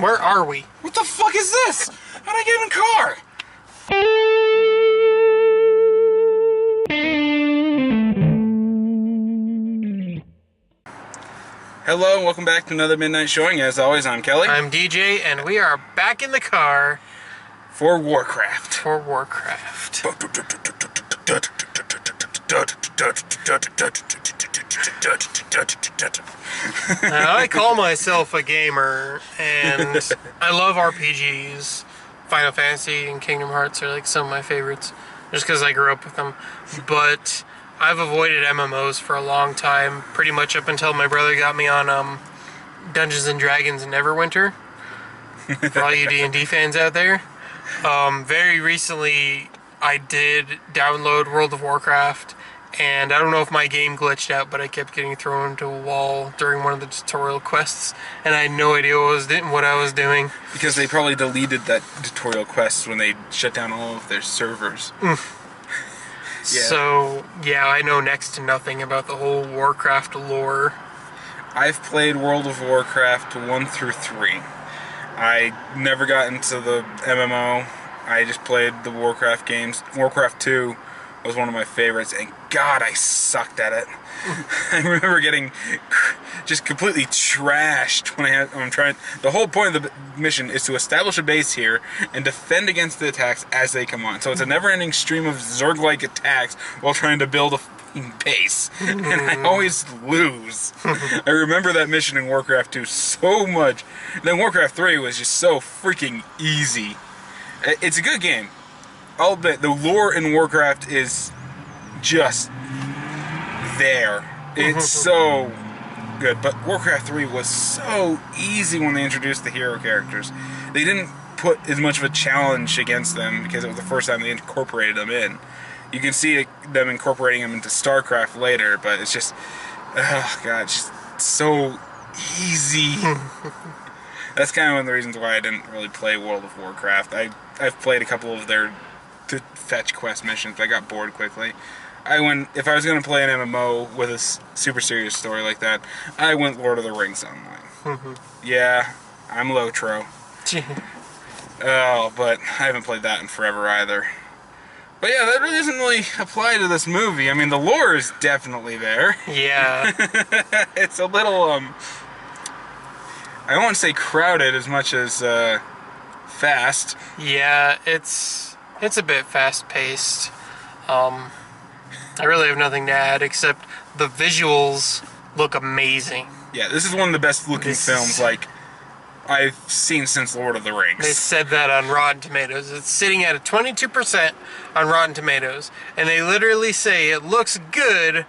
Where are we? What the fuck is this? How'd I get in the car? Hello and welcome back to another midnight showing. As always, I'm Kelly. I'm DJ, and we are back in the car for Warcraft. For Warcraft. Now, I call myself a gamer, and I love RPGs. Final Fantasy and Kingdom Hearts are like some of my favorites, just because I grew up with them. But I've avoided MMOs for a long time, pretty much up until my brother got me on Dungeons and Dragons Neverwinter. For all you D&D fans out there. Very recently, I did download World of Warcraft, and I don't know if my game glitched out, but I kept getting thrown into a wall during one of the tutorial quests, and I had no idea what I was doing. Because they probably deleted that tutorial quest when they shut down all of their servers. Yeah. So, yeah, I know next to nothing about the whole Warcraft lore. I've played World of Warcraft 1 through 3. I never got into the MMO. I just played the Warcraft games. Warcraft 2 was one of my favorites, and God, I sucked at it. I remember getting just completely trashed when I'm trying. The whole point of the mission is to establish a base here and defend against the attacks as they come on. So it's a never-ending stream of Zerg-like attacks while trying to build a base, and I always lose. I remember that mission in Warcraft 2 so much. And then Warcraft 3 was just so freaking easy. It's a good game. I'll admit, the lore in Warcraft is just there. It's so good. But Warcraft 3 was so easy when they introduced the hero characters. They didn't put as much of a challenge against them because it was the first time they incorporated them in. You can see them incorporating them into StarCraft later, but it's just, oh god, it's just so easy. That's kind of one of the reasons why I didn't really play World of Warcraft. I've played a couple of their fetch quest missions, but I got bored quickly. If I was going to play an MMO with a super serious story like that, I went Lord of the Rings Online. Yeah, I'm Lotro. Oh, but I haven't played that in forever either. But yeah, that really doesn't really apply to this movie. I mean, the lore is definitely there. Yeah. It's a little, I won't say crowded as much as, fast. Yeah, it's a bit fast-paced. I really have nothing to add except the visuals look amazing. Yeah, this is one of the best looking films, like, I've seen since Lord of the Rings. They said that on Rotten Tomatoes. It's sitting at a 22% on Rotten Tomatoes, and they literally say it looks good,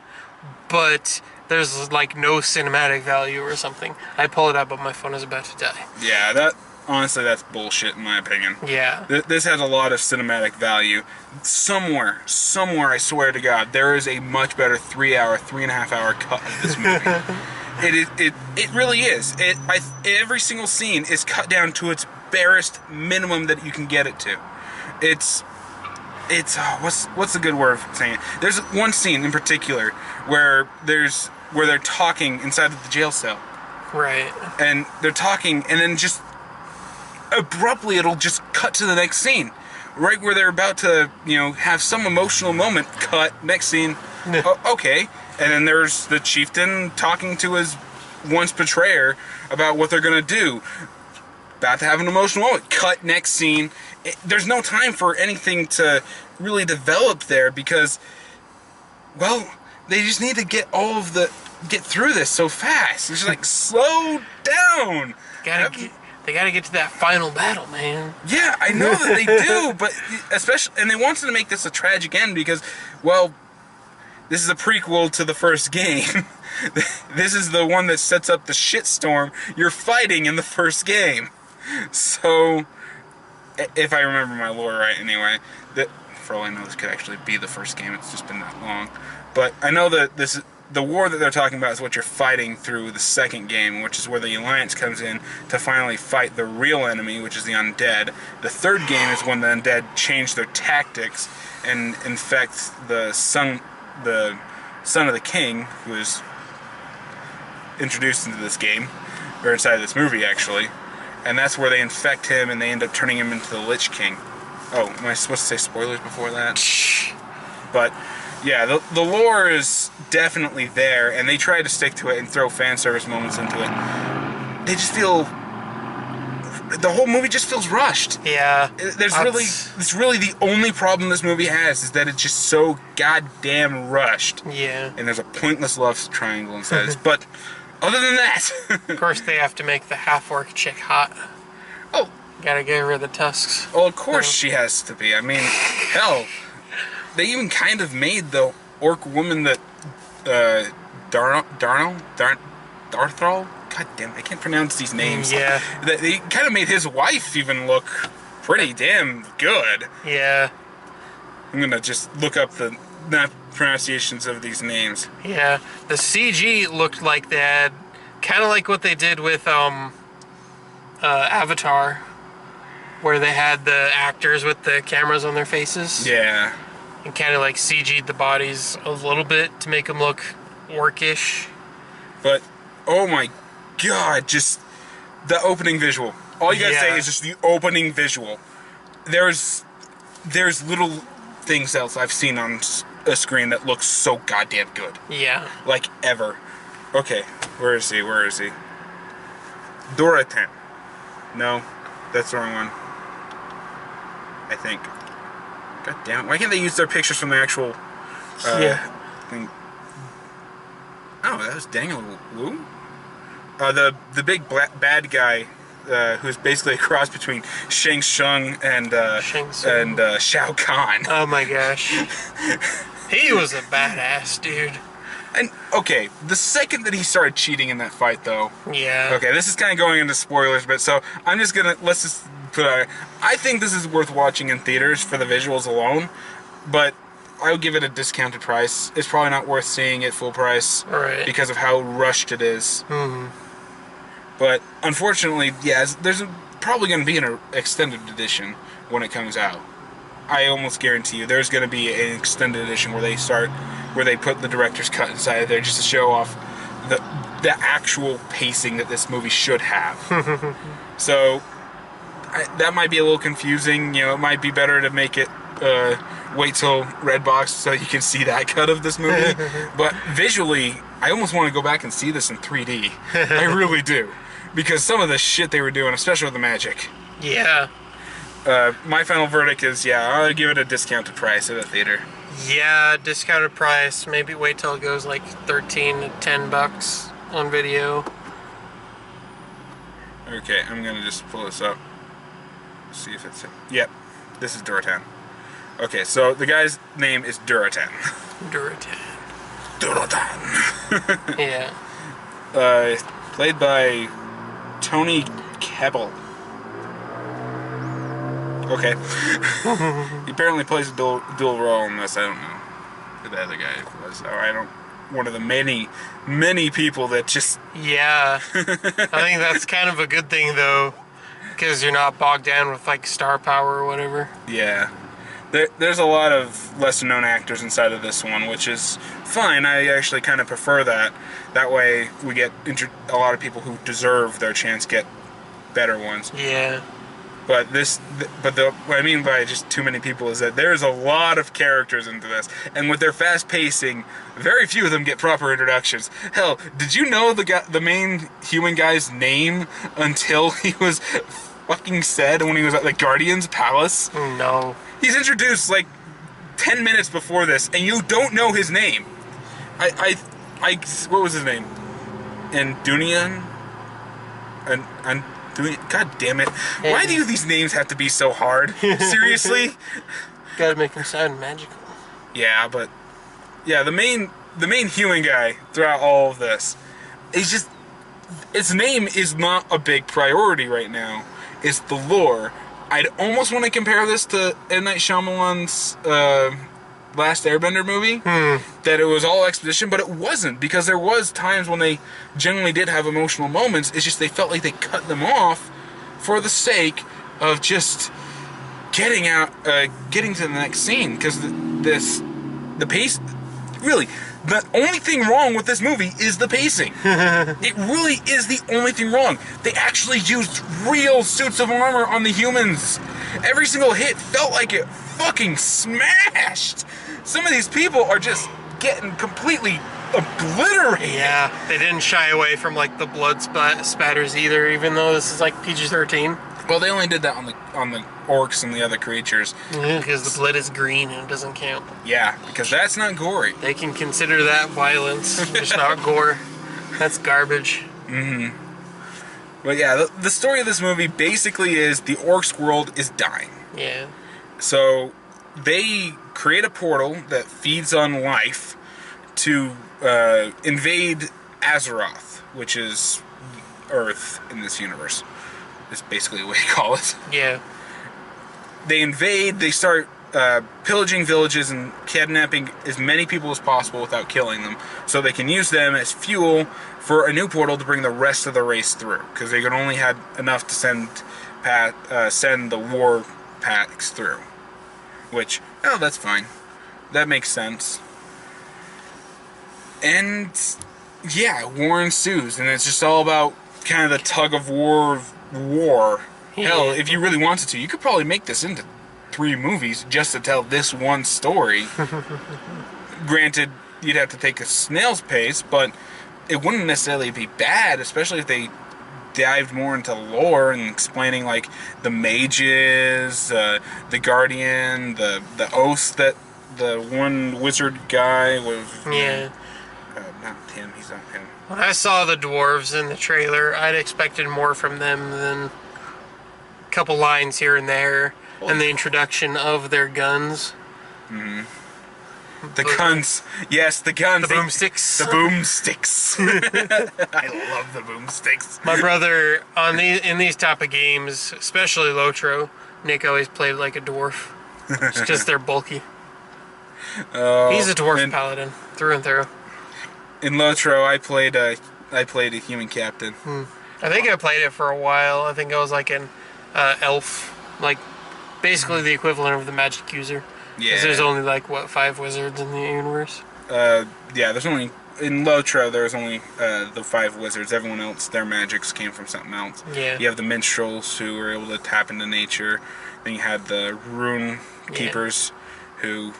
but there's like no cinematic value or something. I pull it up, but my phone is about to die. Yeah, honestly, that's bullshit in my opinion. Yeah. This has a lot of cinematic value. Somewhere, I swear to God, there is a much better 3.5 hour cut of this movie. It really is. Every single scene is cut down to its barest minimum that you can get it to. It's what's the good word of saying it? There's one scene in particular where they're talking inside of the jail cell. Right. And they're talking, and then just abruptly it'll just cut to the next scene. Right where they're about to, have some emotional moment, cut, next scene, okay. And then there's the chieftain talking to his once betrayer about what they're going to do. About to have an emotional moment. Cut, next scene. There's no time for anything to really develop there because, well, they just need to get through this so fast. It's just like, slow down. They gotta get to that final battle, man. Yeah, I know that they do, but especially, and they wanted to make this a tragic end because, well, this is a prequel to the first game. This is the one that sets up the shitstorm you're fighting in the first game. So, if I remember my lore right anyway, for all I know, this could actually be the first game. It's just been that long. But I know that the war that they're talking about is what you're fighting through the second game, which is where the Alliance comes in to finally fight the real enemy, which is the undead. The third game is when the undead change their tactics and infect the son of the king, who is introduced into this game, or inside this movie actually, And that's where they infect him, and they end up turning him into the Lich King. Oh, am I supposed to say spoilers before that? But, yeah, the lore is definitely there, and they try to stick to it and throw fan service moments into it. They just feel... The whole movie just feels rushed. Yeah. It's really the only problem this movie has, is that it's just so goddamn rushed. Yeah. And there's a pointless love triangle inside this. But other than that... Of course, they have to make the half-orc chick hot. Oh. Gotta get rid of the tusks. Well, of course she has to be. I mean, hell... They even kind of made the orc woman that... Darthral? God damn, I can't pronounce these names. Yeah. They kind of made his wife even look pretty damn good. Yeah. I'm gonna just look up the pronunciations of these names. Yeah. The CG looked like they had... Kind of like what they did with Avatar. Where they had the actors with the cameras on their faces. Yeah. And kind of like CG'd the bodies a little bit to make them look orcish. But, oh my god, just the opening visual. All you gotta say is just the opening visual. There's little things else I've seen on a screen that looks so goddamn good. Yeah. Like, ever. Okay, where is he? Doratan. No, that's the wrong one. I think. God damn it. Why can't they use their pictures from the actual thing? Oh, that was Daniel Wu? The big bad guy who's basically a cross between Shang Tsung and Shao Kahn. Oh my gosh. He was a badass dude. And, okay, the second that he started cheating in that fight, though... Yeah. Okay, this is kind of going into spoilers, but so I'm just gonna... Let's just put out... I think this is worth watching in theaters for the visuals alone, but I would give it a discounted price. It's probably not worth seeing it full price because of how rushed it is. Mm-hmm. But, unfortunately, yeah, there's probably going to be an extended edition when it comes out. I almost guarantee you there's going to be an extended edition where they put the director's cut inside of there just to show off the actual pacing that this movie should have. So that might be a little confusing. You know, it might be better to make it wait till Redbox so you can see that cut of this movie. But visually, I almost want to go back and see this in 3D. I really do, because some of the shit they were doing, especially with the magic. Yeah. My final verdict is, yeah, I'll give it a discounted price at a theater. Yeah, discounted price. Maybe wait till it goes like 13 to 10 bucks on video. Okay, I'm gonna just pull this up. See if it's... Yep, this is Duratan. Okay, so the guy's name is Duratan. Duratan. Duratan. Yeah. Played by Tony Kebbell. Okay. He apparently plays a dual role in this. I don't know who the other guy was. One of the many people that just... Yeah. I think that's kind of a good thing, though, because you're not bogged down with, like, star power or whatever. Yeah. There's a lot of lesser-known actors inside of this one, which is fine. I actually kind of prefer that. That way, we get a lot of people who deserve their chance get better ones. Yeah. But what I mean by just too many people is that there's a lot of characters into this, and with their fast pacing, very few of them get proper introductions. Hell, did you know the main human guy's name until he was fucking said when he was at the Guardian's Palace? No. He's introduced like 10 minutes before this, and you don't know his name. What was his name? Andunian? God damn it. Why do these names have to be so hard? Seriously? Gotta make them sound magical. Yeah, but... Yeah, the main human guy throughout all of this, is just... Its name is not a big priority right now. It's the lore. I'd almost want to compare this to M. Night Shyamalan's Last Airbender movie. That it was all exposition, but it wasn't, because there was times when they generally did have emotional moments. It's just they felt like they cut them off for the sake of just getting to the next scene, because the pace, really, The only thing wrong with this movie is the pacing. It really is the only thing wrong. They actually used real suits of armor on the humans. Every single hit felt like it fucking smashed. Some of these people are just getting completely obliterated. Yeah, they didn't shy away from like the blood spatters either, even though this is like PG-13. Well, they only did that on the orcs and the other creatures. Because the blood is green and it doesn't count. Yeah, because that's not gory. They can consider that violence, just not gore. That's garbage. Mm-hmm. But yeah, the story of this movie basically is the orcs world is dying. Yeah. So they create a portal that feeds on life to invade Azeroth, which is Earth in this universe. Is basically what you call it. Yeah. They invade, they start pillaging villages and kidnapping as many people as possible without killing them, so they can use them as fuel for a new portal to bring the rest of the race through, because they could only had enough to send the war packs through. Which, oh, that's fine. That makes sense. And yeah, war ensues, and it's just all about kind of the tug of war. Hell, if you really wanted to, you could probably make this into 3 movies just to tell this one story. Granted, you'd have to take a snail's pace, but it wouldn't necessarily be bad, especially if they dived more into lore and explaining like the mages, the guardian, the oath that the one wizard guy was. Yeah. Not him. He's not him. When I saw the dwarves in the trailer, I'd expected more from them than a couple lines here and there, and the introduction of their guns. Mm-hmm. The guns. Yes, the guns. The boomsticks. The boomsticks. I love the boomsticks. My brother, in these type of games, especially Lotro, Nick always played like a dwarf. It's because they're bulky. He's a dwarf paladin, through and through. In Lotro, I played a human captain. I think I played it for a while. I think I was like an elf, like basically the equivalent of the magic user. Yeah. Because there's only like, what, 5 wizards in the universe? Yeah, there's only... In Lotro, there's only the 5 wizards. Everyone else, their magics came from something else. Yeah. You have the minstrels who were able to tap into nature. Then you had the rune keepers who,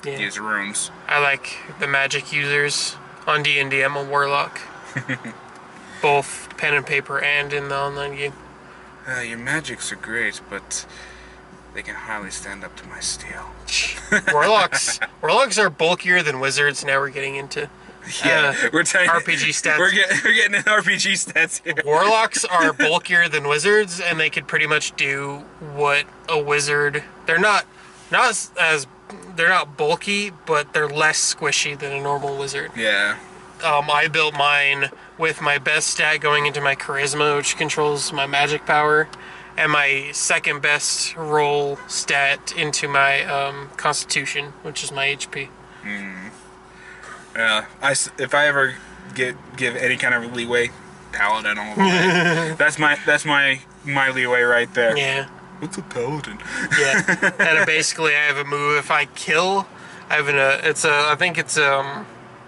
use runes. I like the magic users. On D&D, I'm a warlock. Both pen and paper and in the online game. Your magics are great, but they can hardly stand up to my steel. Warlocks are bulkier than wizards. Now we're getting into we're RPG stats. We're getting in RPG stats here. Warlocks are bulkier than wizards, and they could pretty much do what a wizard. They're not bulky, but they're less squishy than a normal wizard. Yeah. I built mine with my best stat going into my charisma, which controls my magic power, and my second best roll stat into my constitution, which is my HP. If I ever give any kind of leeway, paladin all the way. That's my leeway right there. Yeah. What's a paladin? Yeah. And basically, I have a move. If I kill, I think it's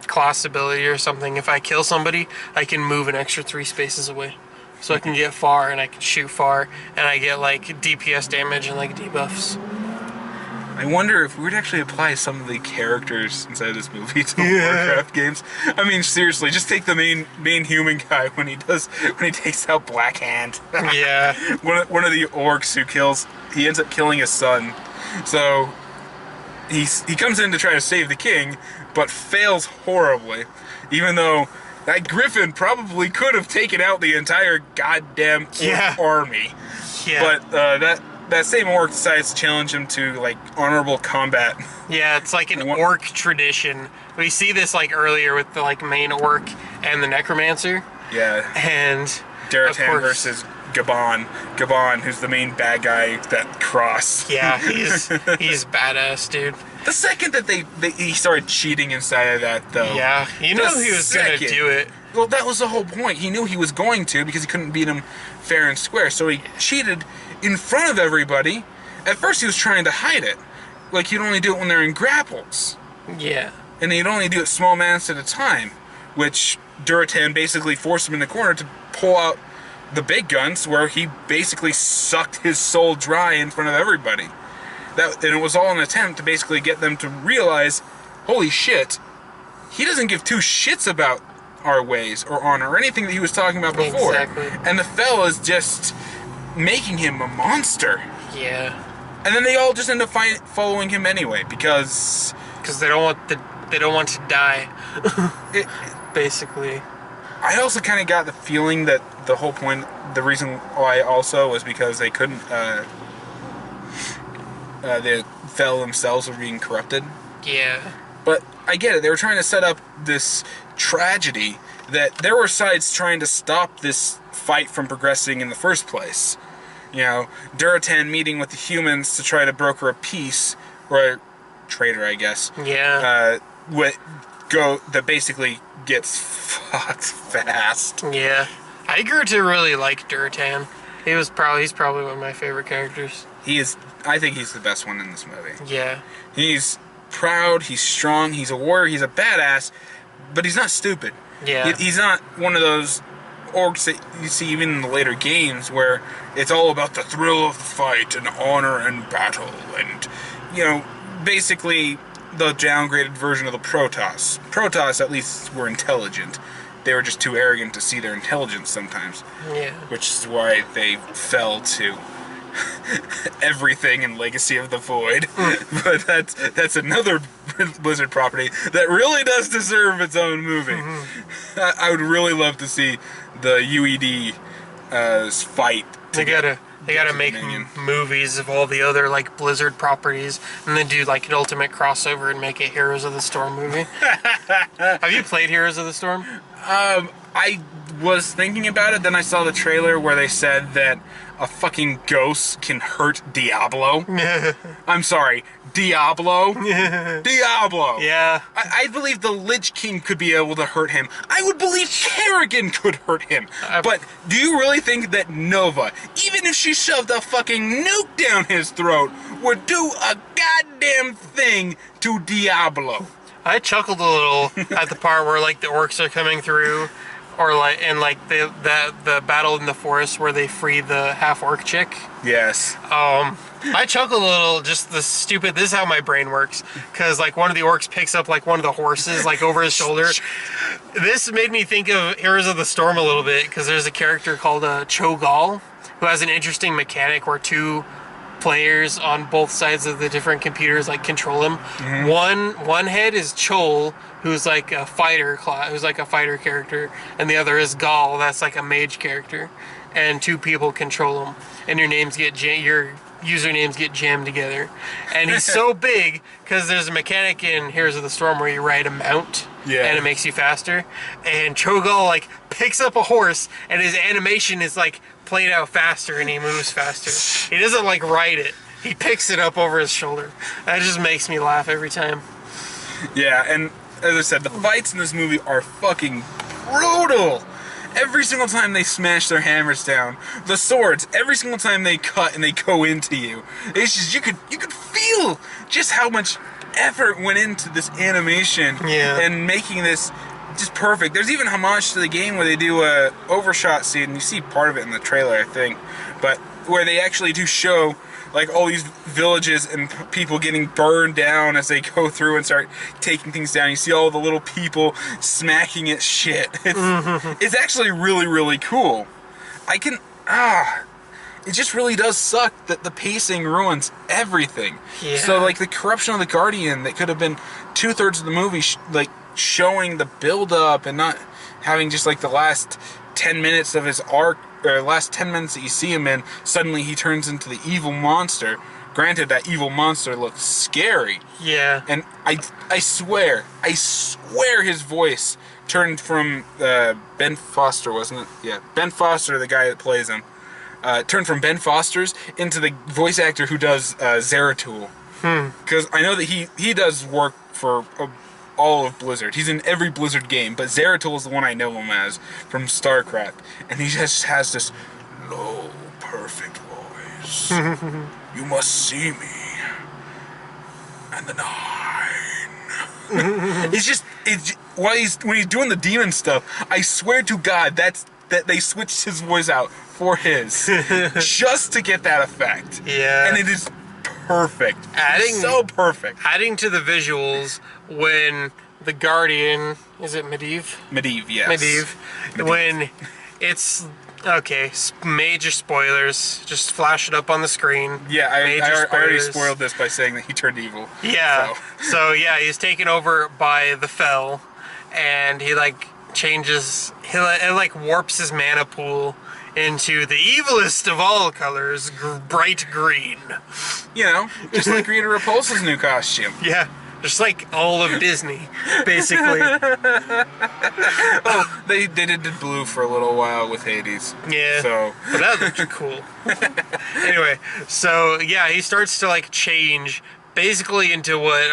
class ability or something. If I kill somebody, I can move an extra 3 spaces away. So I can get far and I can shoot far, and I get like DPS damage and like debuffs. I wonder if we would actually apply some of the characters inside this movie to Warcraft games. I mean, seriously, just take the main human guy when he takes out Black Hand. Yeah. One of the orcs he ends up killing his son. So he comes in to try to save the king, but fails horribly. Even though that griffin probably could have taken out the entire goddamn orc army. Yeah. But that same orc decides to challenge him to like honorable combat. Yeah, it's like an orc tradition. We see this like earlier with the like main orc and the necromancer. Yeah. And Daratan versus Gabon, who's the main bad guy that cross. Yeah, he's badass, dude. The second that he started cheating inside of that, though. Yeah, you knew he was gonna do it. Well, that was the whole point. He knew he was going to because he couldn't beat him fair and square. So he cheated in front of everybody. At first, he was trying to hide it, like he'd only do it when they're in grapples. Yeah. and he'd only do it small amounts at a time, which Duratan basically forced him in the corner to pull out the big guns, where he basically sucked his soul dry in front of everybody. And it was all an attempt to basically get them to realize, holy shit, he doesn't give two shits about our ways or honor or anything that he was talking about before. Exactly. And the fella's just making him a monster. Yeah. And then they all just end up following him anyway, because they don't want to die. Basically. I also kind of got the feeling that the whole point, the reason why also was because they couldn't, the Fel themselves were being corrupted. Yeah. But I get it. They were trying to set up this tragedy that there were sides trying to stop this fight from progressing in the first place. You know, Duratan meeting with the humans to try to broker a peace, or a traitor, I guess. Yeah. That basically gets fucked fast. Yeah. I grew to really like Duratan. He's probably one of my favorite characters. I think he's the best one in this movie. Yeah. He's proud, he's strong, he's a warrior, he's a badass, but he's not stupid. Yeah. He's not one of those orcs that you see even in the later games where it's all about the thrill of the fight and honor and battle and, you know, basically the downgraded version of the Protoss. Protoss at least were intelligent. They were just too arrogant to see their intelligence sometimes. Yeah. Which is why they fell to everything in Legacy of the Void. But that's another Blizzard property that really does deserve its own movie. I would really love to see the UED fight. They gotta make movies of all the other like Blizzard properties, and then do like an ultimate crossover and make a Heroes of the Storm movie. Have you played Heroes of the Storm? I was thinking about it, then I saw the trailer where they said that a fucking ghost can hurt Diablo. I'm sorry, Diablo? Diablo! Yeah. I believe the Lich King could be able to hurt him. I would believe Kerrigan could hurt him. But do you really think that Nova, even if she shoved a fucking nuke down his throat, would do a goddamn thing to Diablo? I chuckled a little at the part where like the orcs are coming through, or like the battle in the forest where they free the half orc chick. Yes. I chuckled a little, just this is how my brain works, because like one of the orcs picks up like one of the horses like over his shoulder. This made me think of Heroes of the Storm a little bit, because there's a character called Cho'Gall who has an interesting mechanic where two players on both sides of the different computers like control him. One head is Chol, who's like a fighter character, and the other is Gall, that's like a mage character, and two people control him, and your usernames get jammed together. And he's so big because there's a mechanic in Heroes of the Storm where you ride a mount, and it makes you faster, and Cho'Gall like picks up a horse and his animation is like played out faster and he moves faster. He doesn't like ride it, he picks it up over his shoulder. That just makes me laugh every time. Yeah, and as I said, the fights in this movie are fucking brutal. Every single time they smash their hammers down, the swords, every single time they cut and they go into you, it's just you could feel just how much effort went into this animation and making this just perfect. There's even homage to the game where they do a overshot scene. You see part of it in the trailer, I think, but where they actually do show like all these villages and people getting burned down as they go through and start taking things down. You see all the little people smacking at shit. It's actually really, really cool. It just really does suck that the pacing ruins everything. Yeah. So like the corruption of the Guardian that could have been 2/3 of the movie, like showing the build up and not having just like the last 10 minutes of his arc, or last 10 minutes that you see him in, suddenly he turns into the evil monster. Granted, that evil monster looks scary. Yeah. And I swear his voice turned from Ben Foster, wasn't it? Yeah, Ben Foster, the guy that plays him, turned from Ben Foster's into the voice actor who does Zeratul. Because I know that he does work for all of Blizzard. He's in every Blizzard game, but Zeratul is the one I know him as from StarCraft. And he just has this low, perfect voice. You must see me. And the 9. When he's doing the demon stuff, I swear to God, that they switched his voice out for his just to get that effect. Yeah. And it is perfect. It's so perfect. Adding to the visuals when the Guardian, is it Medivh? Medivh, yes. Medivh. When it's, okay, major spoilers. Just flash it up on the screen. Yeah, I already spoiled this by saying that he turned evil. Yeah. So yeah, he's taken over by the Fel, and he like changes, it like warps his mana pool into the evilest of all colors, bright green. You know, just like Rita Repulsa's new costume. Yeah, just like all of Disney, basically. Oh, they did blue for a little while with Hades. Yeah, so but that looked cool. Anyway, so yeah, he starts to like change basically into what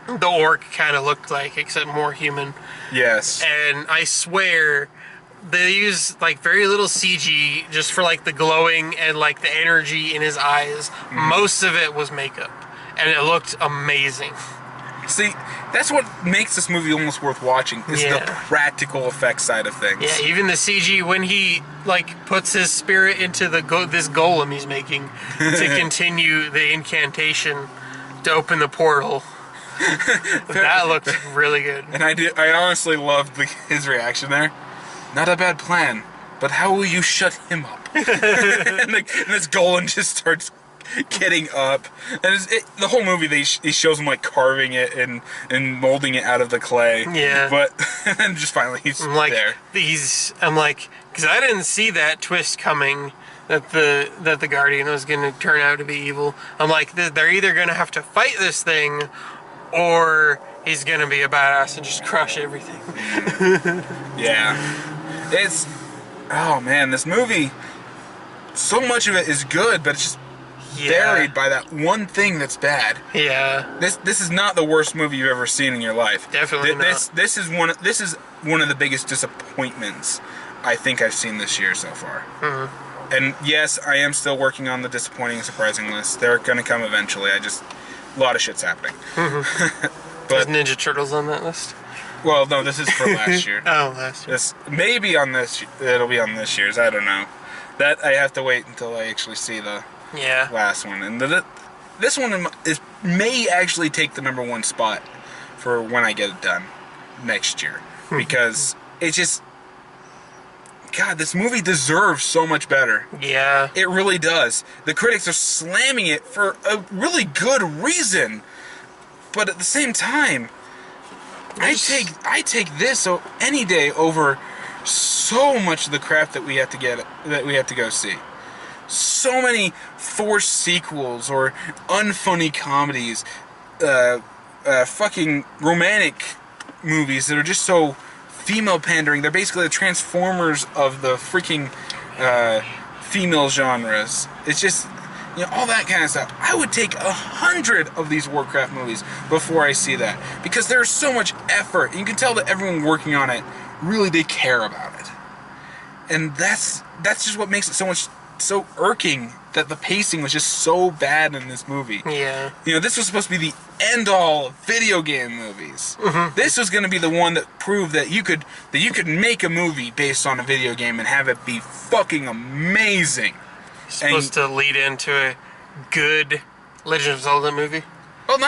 the orc kind of looked like, except more human. Yes. And I swear they use like very little CG just for like the glowing and like the energy in his eyes. Most of it was makeup, and it looked amazing. See, that's what makes this movie almost worth watching, is the practical effects side of things. Yeah, even the CG when he like puts his spirit into the this golem he's making to continue the incantation to open the portal. That looked really good. And I honestly loved his reaction there. Not a bad plan, but how will you shut him up? and this golem just starts getting up. And the whole movie, he shows him like carving it and molding it out of the clay. Yeah. But and then just finally he's there. I'm like, because I didn't see that twist coming, that the Guardian was going to turn out to be evil. I'm like, they're either going to have to fight this thing, or he's going to be a badass and just crush everything. Yeah. Oh man, this movie, so much of it is good, but it's just buried by that one thing that's bad. Yeah. This is not the worst movie you've ever seen in your life. Definitely not. This is one of the biggest disappointments I think I've seen this year so far. Mm-hmm. And yes, I am still working on the disappointing and surprising list. They're gonna come eventually. A lot of shit's happening. Mm-hmm. But Ninja Turtles on that list? Well, no, this is for last year. Oh, last year. Maybe it'll be on this year's. I don't know. That I have to wait until I actually see the last one. And this one may actually take the #1 spot for when I get it done next year, because it's just, God, this movie deserves so much better. Yeah. It really does. The critics are slamming it for a really good reason. But at the same time, I take this any day over so much of the crap that we have to go see. So many forced sequels or unfunny comedies, fucking romantic movies that are just so female pandering. They're basically the Transformers of the freaking female genres. It's just, all that kind of stuff. I would take 100 of these Warcraft movies before I see that, because there's so much effort. You can tell that everyone working on it really, they care about it, and that's just what makes it so irking, that the pacing was just so bad in this movie. Yeah. This was supposed to be the end-all of video game movies. Mm-hmm. This was going to be the one that proved that you could make a movie based on a video game and have it be fucking amazing. Supposed to lead into a good Legend of Zelda movie? Well,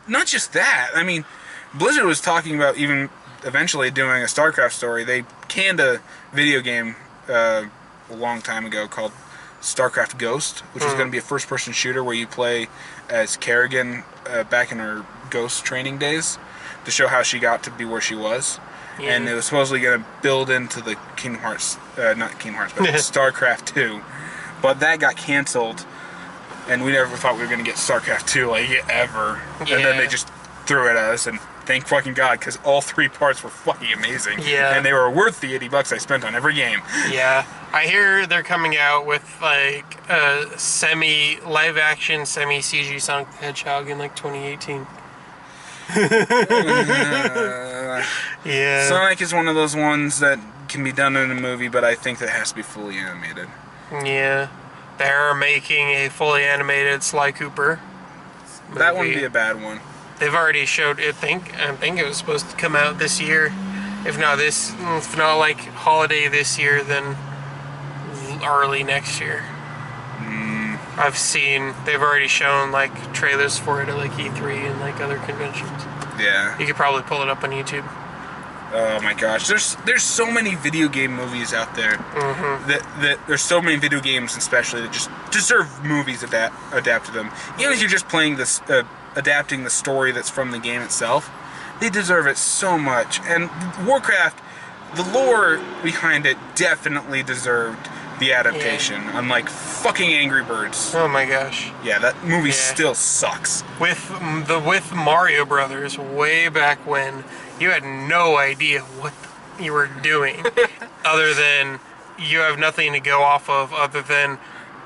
not just that. I mean, Blizzard was talking about even eventually doing a StarCraft story. They canned a video game a long time ago called StarCraft Ghost, which was going to be a first-person shooter where you play as Kerrigan back in her Ghost training days, to show how she got to be where she was. Yeah. And it was supposedly going to build into the Kingdom Hearts, not Kingdom Hearts, but StarCraft 2. But that got canceled, and we never thought we were going to get StarCraft 2, ever. Yeah. And then they just threw it at us, and thank fucking God, because all 3 parts were fucking amazing. Yeah. And they were worth the $80 I spent on every game. Yeah. I hear they're coming out with, a semi-live-action, semi-CG Sonic the Hedgehog in, 2018. Yeah. Sonic is one of those ones that can be done in a movie, but I think that has to be fully animated. Yeah. They're making a fully animated Sly Cooper movie. That wouldn't be a bad one. they've already showed. I think it was supposed to come out this year. If not like holiday this year, then early next year. I've seen they've already shown like trailers for it at like E3 and like other conventions. Yeah. You could probably pull it up on YouTube. Oh my gosh, there's so many video game movies out there. That there's so many video games, especially that just deserve movies adapt to them. Even if you're just playing this, adapting the story that's from the game itself, they deserve it so much. And Warcraft, the lore behind it definitely deserved the adaptation, unlike fucking Angry Birds. Oh my gosh. Yeah, that movie still sucks. With Mario Brothers, way back when, you had no idea what you were doing, other than you have nothing to go off of other than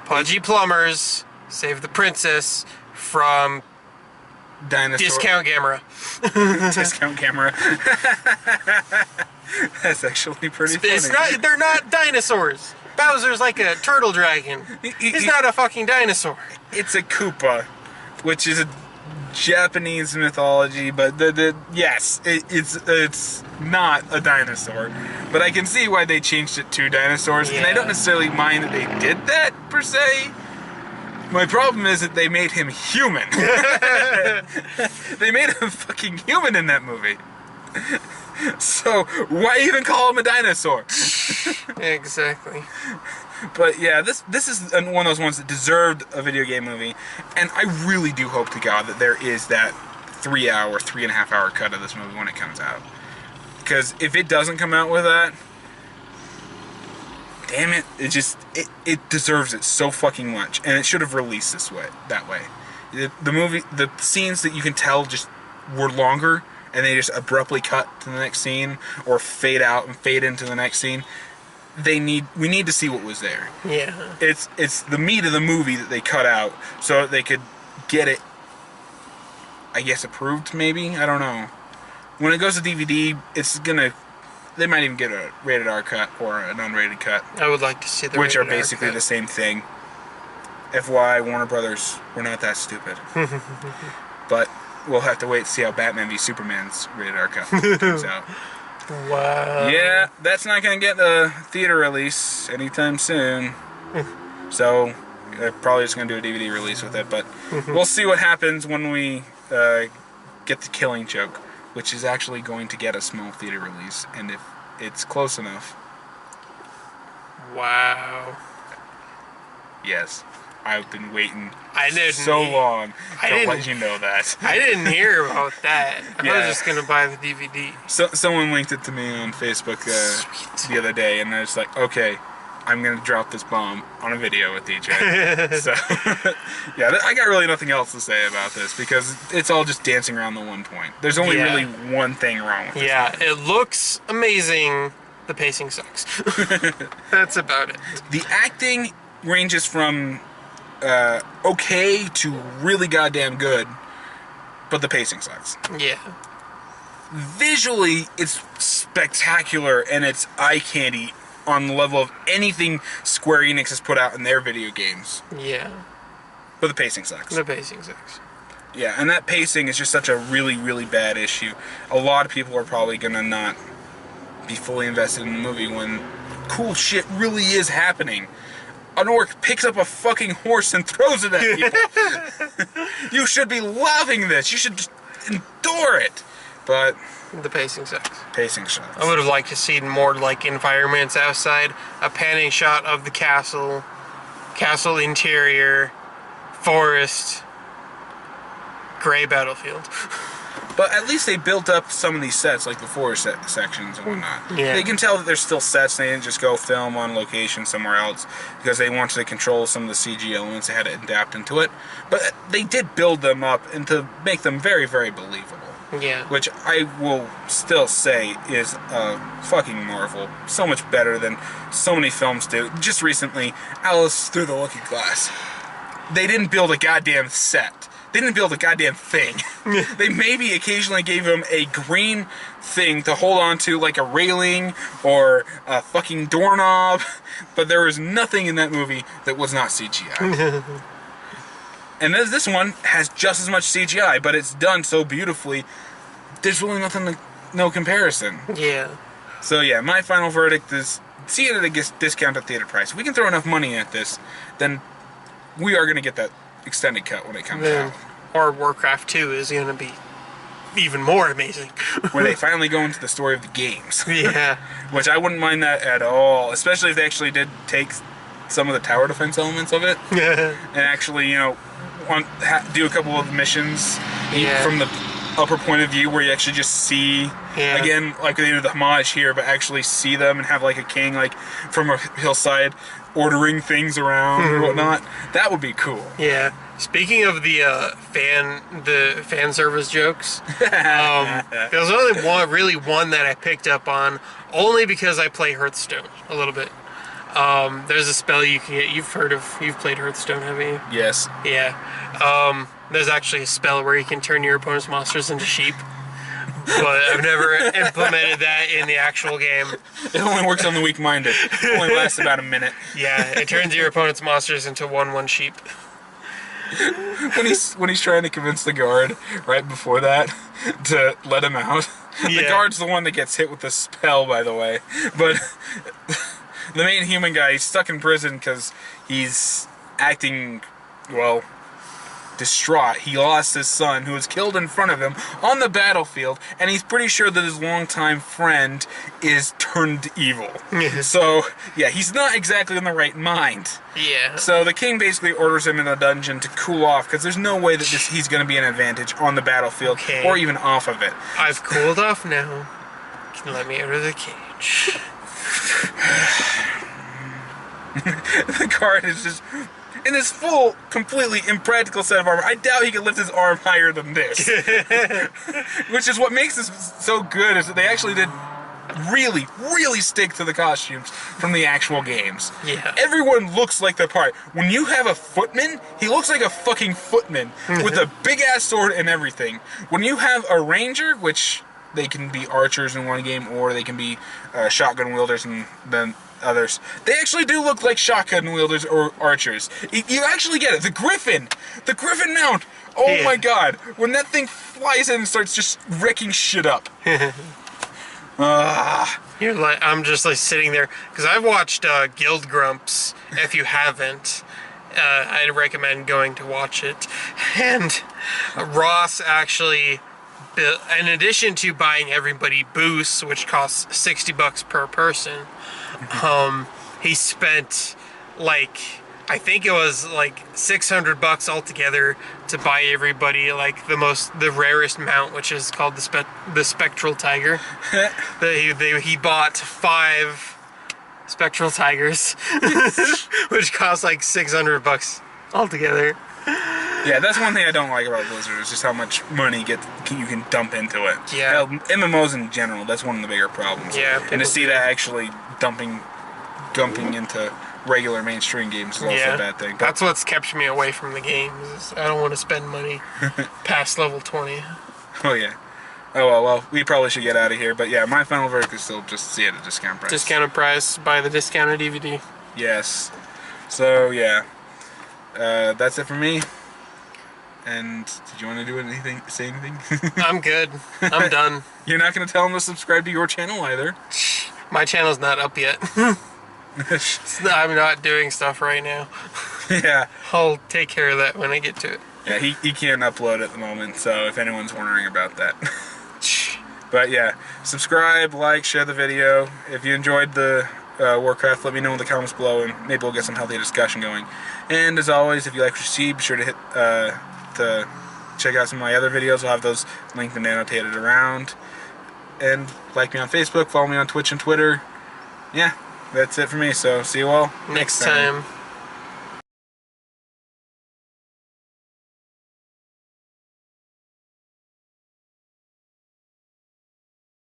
pudgy plumbers save the princess from Dinosaur. discount camera. Discount camera. That's actually pretty funny. They're not dinosaurs. Bowser's like a turtle dragon. He's not a fucking dinosaur. It's a Koopa, which is a Japanese mythology, but yes, it's not a dinosaur. But I can see why they changed it to dinosaurs, and I don't necessarily mind that they did that, per se. My problem is that they made him human. They made him fucking human in that movie. So, why even call him a dinosaur? Exactly. But yeah, this is one of those ones that deserved a video game movie, and I really do hope to God that there is that 3.5 hour cut of this movie when it comes out. Because if it doesn't come out with that, damn it, it deserves it so fucking much, and it should have released that way. The movie, the scenes that you can tell just were longer, and they just abruptly cut to the next scene, or fade out and fade into the next scene. We need to see what was there. Yeah. It's the meat of the movie that they cut out so that they could get it, I guess, approved, maybe? I don't know. When it goes to DVD, they might even get a rated R cut or an unrated cut. I would like to see the which are rated R basically cut. the same thing. FY, Warner Brothers, we're not that stupid. But we'll have to wait to see how Batman v Superman's rated R cut comes out. Wow. Yeah, that's not going to get a theater release anytime soon. So, they're probably just going to do a DVD release with it. But we'll see what happens when we get The Killing Joke, which is actually going to get a small theater release. And if it's close enough... Wow. Yes. I've been waiting so long to let you know that. I didn't hear about that. I was just going to buy the DVD. So someone linked it to me on Facebook the other day, and I was like, okay, I'm going to drop this bomb on a video with DJ. So, yeah, I got really nothing else to say about this, because it's all just dancing around the one point. There's only really one thing wrong with this. Yeah, it looks amazing. The pacing sucks. That's about it. The acting ranges from... okay to really goddamn good, but the pacing sucks. Yeah. Visually, it's spectacular and it's eye candy on the level of anything Square Enix has put out in their video games. Yeah. But the pacing sucks. The pacing sucks. Yeah, and that pacing is just such a really, really bad issue. A lot of people are probably gonna not be fully invested in the movie when cool shit really is happening. An orc picks up a fucking horse and throws it at people. You should be loving this. You should just endure it. But the pacing sucks. Pacing sucks. I would have liked to see more like environments outside. A panning shot of the castle interior, forest, gray battlefield. But at least they built up some of these sets, like the forest sections and whatnot. Yeah. They can tell that there's still sets. They didn't just go film on location somewhere else because they wanted to control some of the CG elements. They had to adapt into it. But they did build them up and to make them very, very believable. Yeah. Which I will still say is a fucking marvel. So much better than so many films do. Just recently, Alice Through the Looking Glass. They didn't build a goddamn set. They didn't build a goddamn thing. They maybe occasionally gave him a green thing to hold on to, like a railing or a fucking doorknob, but there was nothing in that movie that was not CGI. And this one has just as much CGI, but it's done so beautifully. There's really no comparison. Yeah. So yeah, my final verdict is see it at a discounted theater price. If we can throw enough money at this, then we are going to get that extended cut when it comes out. Or Warcraft 2 is going to be even more amazing. Where they finally go into the story of the games. Yeah. Which I wouldn't mind that at all, especially if they actually did take some of the tower defense elements of it. Yeah. And actually, you know, do a couple of missions from the upper point of view where you actually just see, again, like they do the homage here, but actually see them and have like a king like from a hillside ordering things around or whatnot. That would be cool. Yeah. Speaking of the fan service jokes, there was only one that I picked up on, only because I play Hearthstone a little bit. There's a spell you can get. You've played Hearthstone, haven't you? Yes. Yeah. There's actually a spell where you can turn your opponent's monsters into sheep. But I've never implemented that in the actual game. It only works on the weak-minded. It only lasts about a minute. Yeah, it turns your opponent's monsters into 1/1 sheep. When he's trying to convince the guard right before that to let him out. The guard's the one that gets hit with the spell, by the way. But the main human guy, he's stuck in prison because he's acting, well, distraught. He lost his son, who was killed in front of him on the battlefield, and he's pretty sure that his longtime friend is turned evil. So, yeah, he's not exactly in the right mind. Yeah. So the king basically orders him in a dungeon to cool off, because there's no way that he's going to be an advantage on the battlefield, or even off of it. I've cooled off now. Can you let me out of the cage? The guard is just in his full, completely impractical set of armor. I doubt he could lift his arm higher than this. Which is what makes this so good, is that they actually did really, really stick to the costumes from the actual games. Yeah. Everyone looks like the part. When you have a footman, he looks like a fucking footman with a big-ass sword and everything. When you have a ranger, which they can be archers in one game, or they can be shotgun wielders and then others. They actually do look like shotgun wielders or archers. You actually get it. The Griffin mount. Oh my god. When that thing flies in and starts just wrecking shit up. You're like, I'm just like sitting there, because I've watched Guild Grumps. If you haven't, I'd recommend going to watch it. And Ross actually, in addition to buying everybody boosts, which costs $60 per person, he spent like, I think it was like $600 altogether to buy everybody like the rarest mount, which is called the Spectral Tiger. He bought 5 Spectral Tigers, which cost like $600 altogether. Yeah, that's one thing I don't like about Blizzard, is just how much money you can dump into it. Yeah. MMOs in general, that's one of the bigger problems. Yeah. And to see that actually dumping into regular mainstream games is also a bad thing. But that's what's kept me away from the games. I don't want to spend money past level 20. Oh yeah. Oh well, we probably should get out of here. But yeah, my final verdict is still just see it at a discount price. Discounted price, buy the discounted DVD. Yes. So yeah, that's it for me. And did you want to do anything? Say anything? I'm good. I'm done. You're not going to tell them to subscribe to your channel either. My channel's not up yet. I'm not doing stuff right now. Yeah. I'll take care of that when I get to it. Yeah, he can't upload at the moment, so if anyone's wondering about that. But yeah, subscribe, like, share the video. If you enjoyed the Warcraft, let me know in the comments below, and maybe we'll get some healthy discussion going. And as always, if you like what you see, be sure to hit to check out some of my other videos. I'll have those linked and annotated around. And like me on Facebook, follow me on Twitch and Twitter. Yeah, that's it for me, so see you all next time.